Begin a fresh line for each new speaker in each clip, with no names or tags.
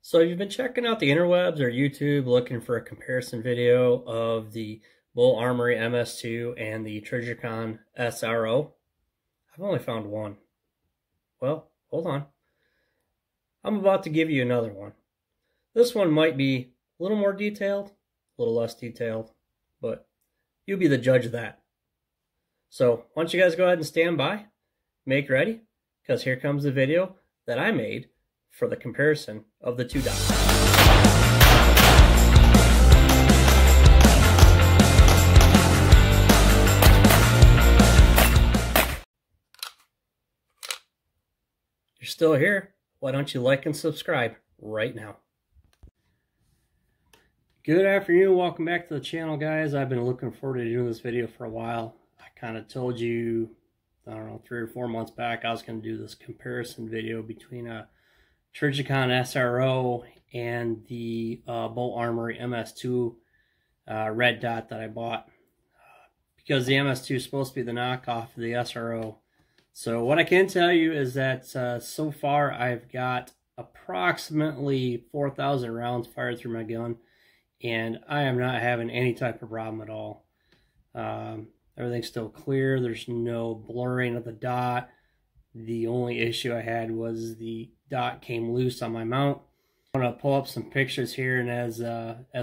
So you've been checking out the interwebs or YouTube looking for a comparison video of the Bul-Armory MS2 and the Trijicon SRO. I've only found one. Well, hold on. I'm about to give you another one. This one might be a little more detailed, a little less detailed, but you be the judge of that. So why don't you guys go ahead and stand by, make ready, because here comes the video that I made for the comparison of the two dots. You're still here, why don't you like and subscribe right now? Good afternoon, welcome back to the channel, guys. I've been looking forward to doing this video for a while. I kind of told you, I don't know, 3 or 4 months back I was going to do this comparison video between a Trijicon SRO and the Bul-Armory MS2 red dot that I bought, because the MS2 is supposed to be the knockoff of the SRO. So what I can tell you is that so far I've got approximately 4,000 rounds fired through my gun, and I am not having any type of problem at all. Everything's still clear. There's no blurring of the dot. The only issue I had was the dot came loose on my mount. I'm going to pull up some pictures here, and as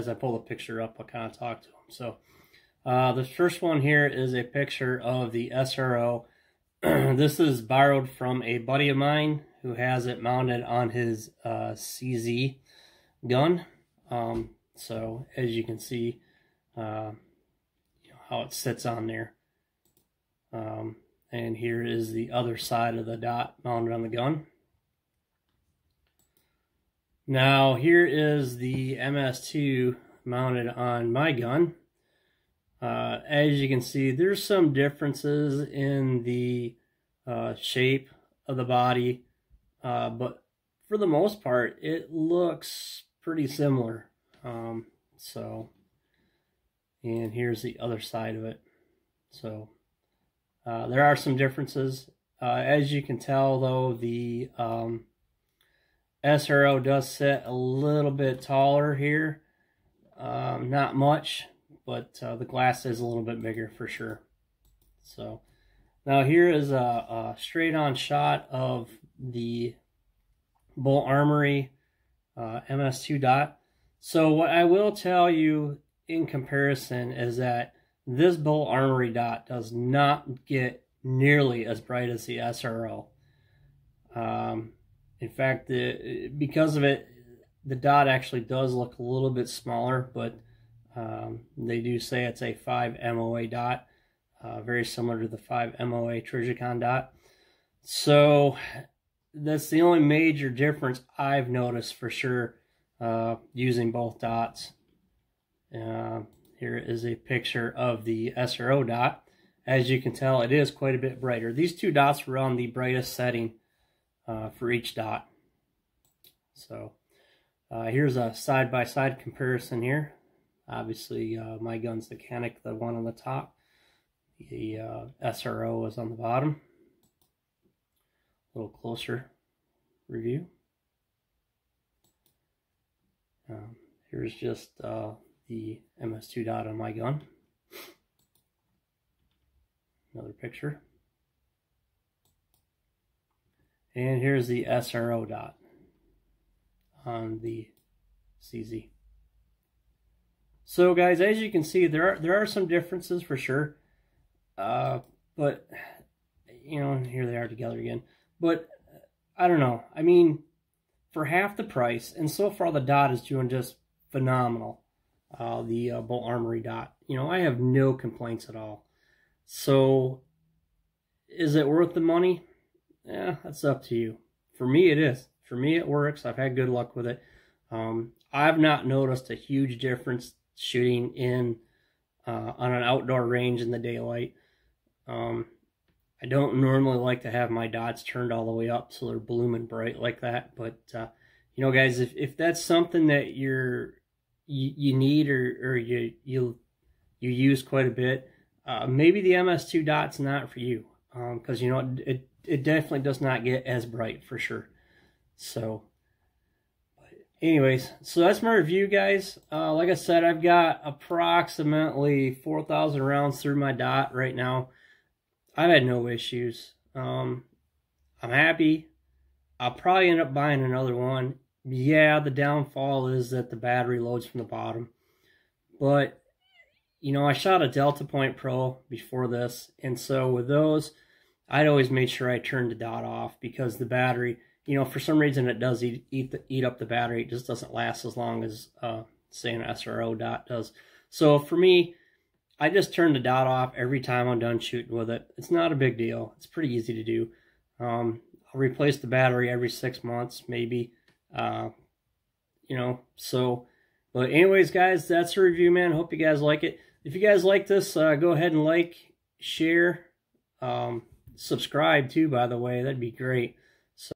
I pull the picture up, I'll kind of talk to them. So the first one here is a picture of the SRO. This is borrowed from a buddy of mine who has it mounted on his CZ gun. So as you can see, how it sits on there. And here is the other side of the dot mounted on the gun. Now here is the MS2 mounted on my gun. As you can see, there's some differences in the shape of the body, but for the most part it looks pretty similar. And here's the other side of it. So there are some differences. As you can tell, though, the SRO does sit a little bit taller here. Not much, but the glass is a little bit bigger for sure. So now here is a straight-on shot of the Bul-Armory MS2 dot. So what I will tell you in comparison is that this Bul-Armory dot does not get nearly as bright as the SRO. In fact, because of it, the dot actually does look a little bit smaller, but they do say it's a 5 MOA dot, very similar to the 5 MOA Trijicon dot. So that's the only major difference I've noticed for sure using both dots. Here is a picture of the SRO dot. As you can tell, it is quite a bit brighter. These two dots were on the brightest setting for each dot. So here's a side-by-side comparison here. Obviously, my gun's the Canic, the one on the top. The SRO is on the bottom. A little closer review. Here's just the MS2 dot on my gun. Another picture. And here's the SRO dot on the CZ. So guys, as you can see, there are some differences for sure. But you know, here they are together again. But I don't know. I mean, for half the price, and so far the dot is doing just phenomenal. The Bul-Armory dot, you know, I have no complaints at all. So is it worth the money? Yeah, that's up to you. For me, it is. For me, it works. I've had good luck with it. I've not noticed a huge difference shooting in on an outdoor range in the daylight. I don't normally like to have my dots turned all the way up so they're blooming bright like that. But you know, guys, if that's something that you need or you use quite a bit, maybe the MS2 dot's not for you, because you know it definitely does not get as bright for sure. So anyways, so that's my review, guys. Like I said, I've got approximately 4,000 rounds through my dot right now. I've had no issues. I'm happy. I'll probably end up buying another one. Yeah, the downfall is that the battery loads from the bottom. But, you know, I shot a Delta Point Pro before this, and so with those, I'd always make sure I turned the dot off, because the battery, you know, for some reason it does eat up the battery. It just doesn't last as long as, say, an SRO dot does. So for me, I just turn the dot off every time I'm done shooting with it. It's not a big deal. It's pretty easy to do. I'll replace the battery every 6 months, maybe. You know, so, but anyways, guys, that's the review, man. Hope you guys like it. If you guys like this, go ahead and like, share, subscribe too, by the way. That'd be great.